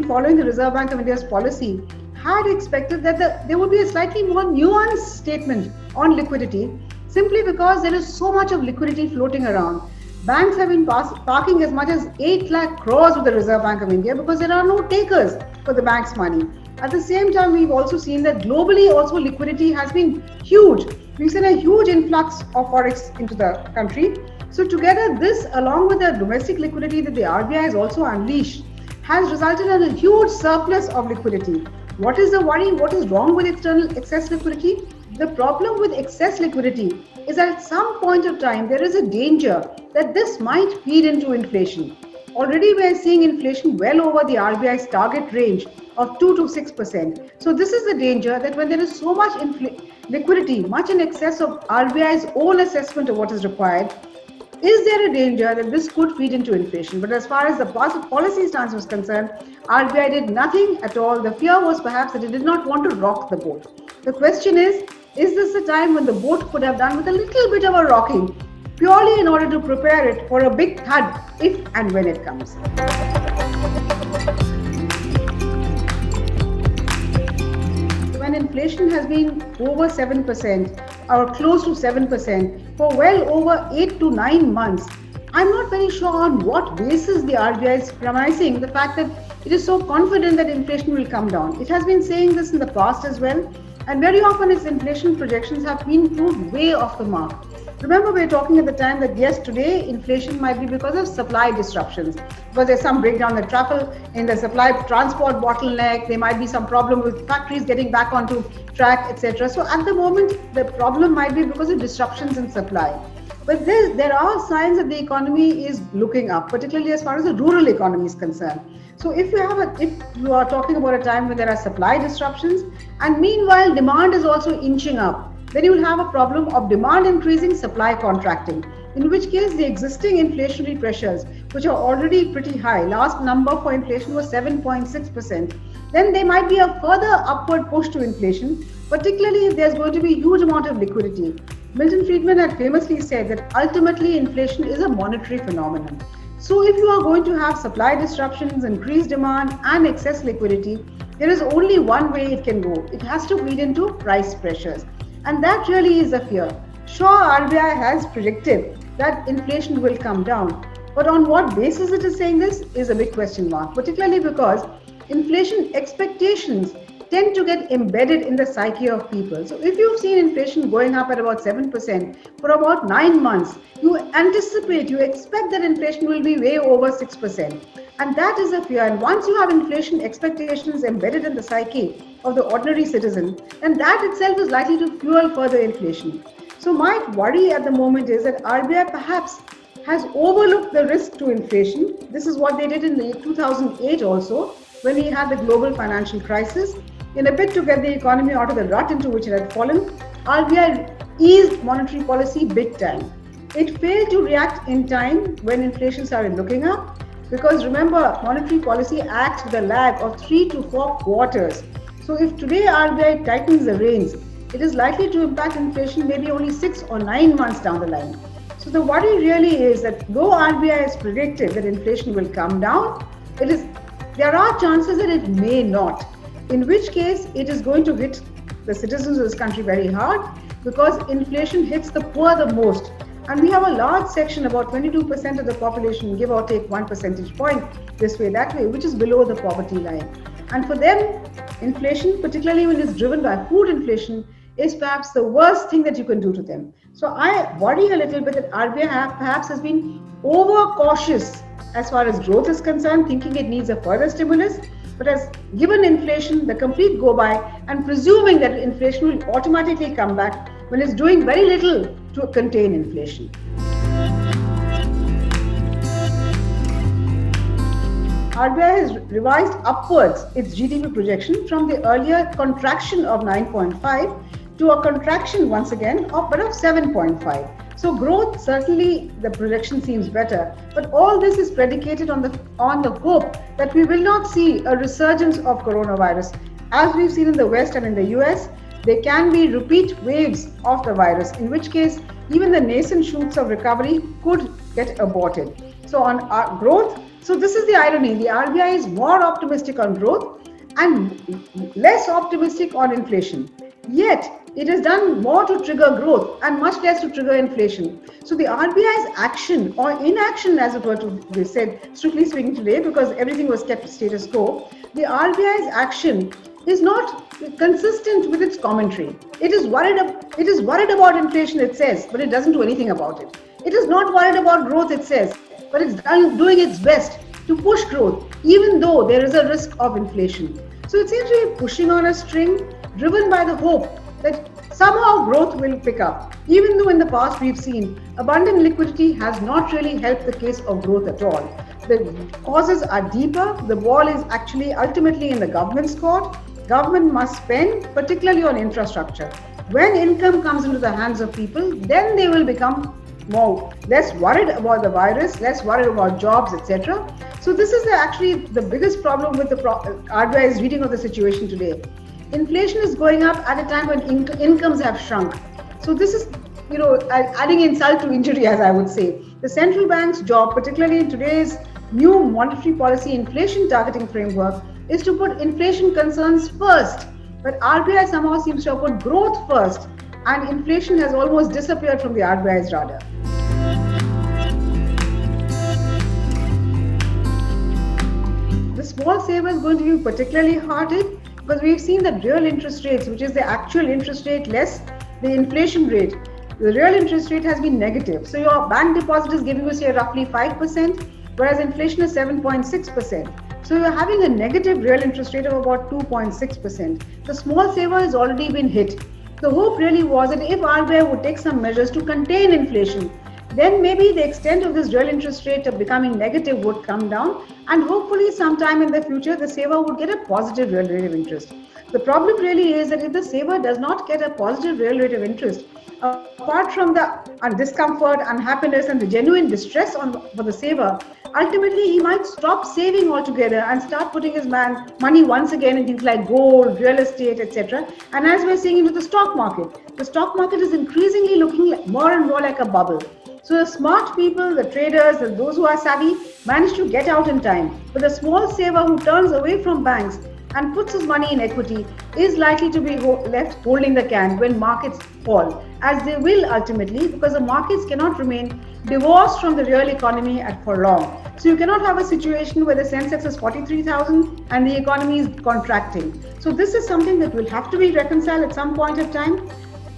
following the Reserve Bank of India's policy, had expected that there would be a slightly more nuanced statement on liquidity, simply because there is so much of liquidity floating around. Banks have been parking as much as 8 lakh crores with the Reserve Bank of India because there are no takers for the bank's money. At the same time, we've also seen that globally also liquidity has been huge. We've seen a huge influx of forex into the country. So together, this along with the domestic liquidity that the RBI has also unleashed has resulted in a huge surplus of liquidity. What is the worry? What is wrong with external excess liquidity? The problem with excess liquidity is that at some point of time, there is a danger that this might feed into inflation. Already we are seeing inflation well over the RBI's target range of 2 to 6%. So this is the danger that when there is so much liquidity, much in excess of RBI's own assessment of what is required, is there a danger that this could feed into inflation? But as far as the policy stance was concerned, RBI did nothing at all. The fear was perhaps that it did not want to rock the boat. The question is this a time when the boat could have done with a little bit of a rocking, purely in order to prepare it for a big thud if and when it comes? When inflation has been over 7% or close to 7% for well over 8 to 9 months, I'm not very sure on what basis the RBI is premising the fact that it is so confident that inflation will come down. It has been saying this in the past as well, and very often its inflation projections have been proved way off the mark. Remember, we were talking at the time that yes, today inflation might be because of supply disruptions, because there's some breakdown in the supply transport bottleneck, there might be some problem with factories getting back onto track, etc. So at the moment, the problem might be because of disruptions in supply. But there are signs that the economy is looking up, particularly as far as the rural economy is concerned. So if you are talking about a time when there are supply disruptions, and meanwhile demand is also inching up, then you will have a problem of demand increasing, supply contracting, in which case the existing inflationary pressures, which are already pretty high, last number for inflation was 7.6%, then there might be a further upward push to inflation, particularly if there's going to be a huge amount of liquidity. Milton Friedman had famously said that ultimately inflation is a monetary phenomenon. So if you are going to have supply disruptions, increased demand and excess liquidity, there is only one way it can go. It has to feed into price pressures. And that really is a fear. Sure, RBI has predicted that inflation will come down, but on what basis it is saying this is a big question mark, particularly because inflation expectations tend to get embedded in the psyche of people. So if you've seen inflation going up at about 7% for about 9 months, you expect that inflation will be way over 6%. And that is a fear. And once you have inflation expectations embedded in the psyche of the ordinary citizen, then that itself is likely to fuel further inflation. So my worry at the moment is that RBI perhaps has overlooked the risk to inflation. This is what they did in 2008 also, when we had the global financial crisis. In a bid to get the economy out of the rut into which it had fallen, RBI eased monetary policy big time. It failed to react in time when inflation started looking up, because remember, monetary policy acts with a lag of 3 to 4 quarters. So if today RBI tightens the reins, it is likely to impact inflation maybe only 6 or 9 months down the line. So the worry really is that though RBI has predicted that inflation will come down, there are chances that it may not. In which case, it is going to hit the citizens of this country very hard, because inflation hits the poor the most. And we have a large section, about 22% of the population, give or take 1 percentage point this way, that way, which is below the poverty line. And for them, inflation, particularly when it's driven by food inflation, is perhaps the worst thing that you can do to them. So I worry a little bit that RBI perhaps has been overcautious as far as growth is concerned, thinking it needs a further stimulus, but has given inflation the complete go-by and presuming that inflation will automatically come back when it's doing very little to contain inflation. RBI has revised upwards its GDP projection from the earlier contraction of 9.5 to a contraction once again of 7.5. So growth, certainly the projection seems better, but all this is predicated on the hope that we will not see a resurgence of coronavirus. As we've seen in the West and in the US, there can be repeat waves of the virus, in which case even the nascent shoots of recovery could get aborted. So on our growth, So this is the irony. The RBI is more optimistic on growth and less optimistic on inflation. Yet, it has done more to trigger growth and much less to trigger inflation. So the RBI's action or inaction, as it were to be said, strictly speaking today, because everything was kept status quo, the RBI's action is not consistent with its commentary. It is worried about inflation, it says, but it doesn't do anything about it. It is not worried about growth, it says, but it's doing its best to push growth, even though there is a risk of inflation. So it seems to be pushing on a string, driven by the hope that somehow growth will pick up, even though in the past we've seen abundant liquidity has not really helped the case of growth at all. The causes are deeper. The ball is actually ultimately in the government's court. Government must spend, particularly on infrastructure. When income comes into the hands of people, then they will become less worried about the virus, less worried about jobs, etc. So this is actually the biggest problem with the RBI's reading of the situation today. Inflation is going up at a time when incomes have shrunk. So this is, adding insult to injury, as I would say. The central bank's job, particularly in today's new monetary policy inflation targeting framework, is to put inflation concerns first. But RBI somehow seems to have put growth first, and inflation has almost disappeared from the RBI's radar. The small saver is going to be particularly hard hit, because we've seen that real interest rates, which is the actual interest rate less the inflation rate, the real interest rate has been negative. So your bank deposit is giving you, say, roughly 5%, whereas inflation is 7.6%. So you're having a negative real interest rate of about 2.6%. The small saver has already been hit. The hope really was that if RBI would take some measures to contain inflation, then maybe the extent of this real interest rate of becoming negative would come down, and hopefully sometime in the future the saver would get a positive real rate of interest. The problem really is that if the saver does not get a positive real rate of interest, apart from the discomfort, unhappiness and the genuine distress for the saver, ultimately he might stop saving altogether and start putting his money once again in things like gold, real estate, etc. And as we're seeing into the stock market is increasingly looking more and more like a bubble. So the smart people, the traders, and those who are savvy manage to get out in time. But the small saver who turns away from banks and puts his money in equity is likely to be left holding the can when markets fall, as they will ultimately, because the markets cannot remain divorced from the real economy for long. So you cannot have a situation where the Sensex is 43,000 and the economy is contracting. So this is something that will have to be reconciled at some point of time,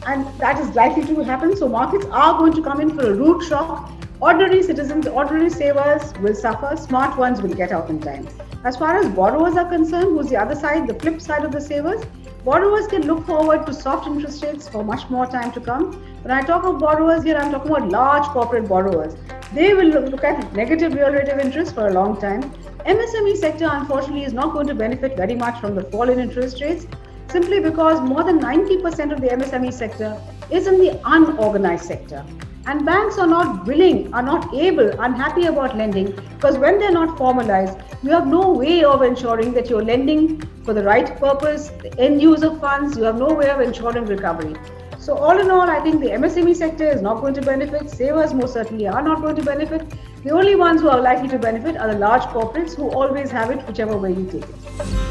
and that is likely to happen. So markets are going to come in for a rude shock. Ordinary citizens, ordinary savers will suffer, smart ones will get out in time. As far as borrowers are concerned, who's the other side, the flip side of the savers, borrowers can look forward to soft interest rates for much more time to come. When I talk of borrowers here, I'm talking about large corporate borrowers. They will look at negative real rate of interest for a long time. MSME sector, unfortunately, is not going to benefit very much from the fall in interest rates, simply because more than 90% of the MSME sector is in the unorganized sector. And banks are not willing, are not able, unhappy about lending, because when they're not formalized, you have no way of ensuring that you're lending for the right purpose, the end user funds, you have no way of ensuring recovery. So all in all, I think the MSME sector is not going to benefit. Savers most certainly are not going to benefit. The only ones who are likely to benefit are the large corporates who always have it whichever way you take it.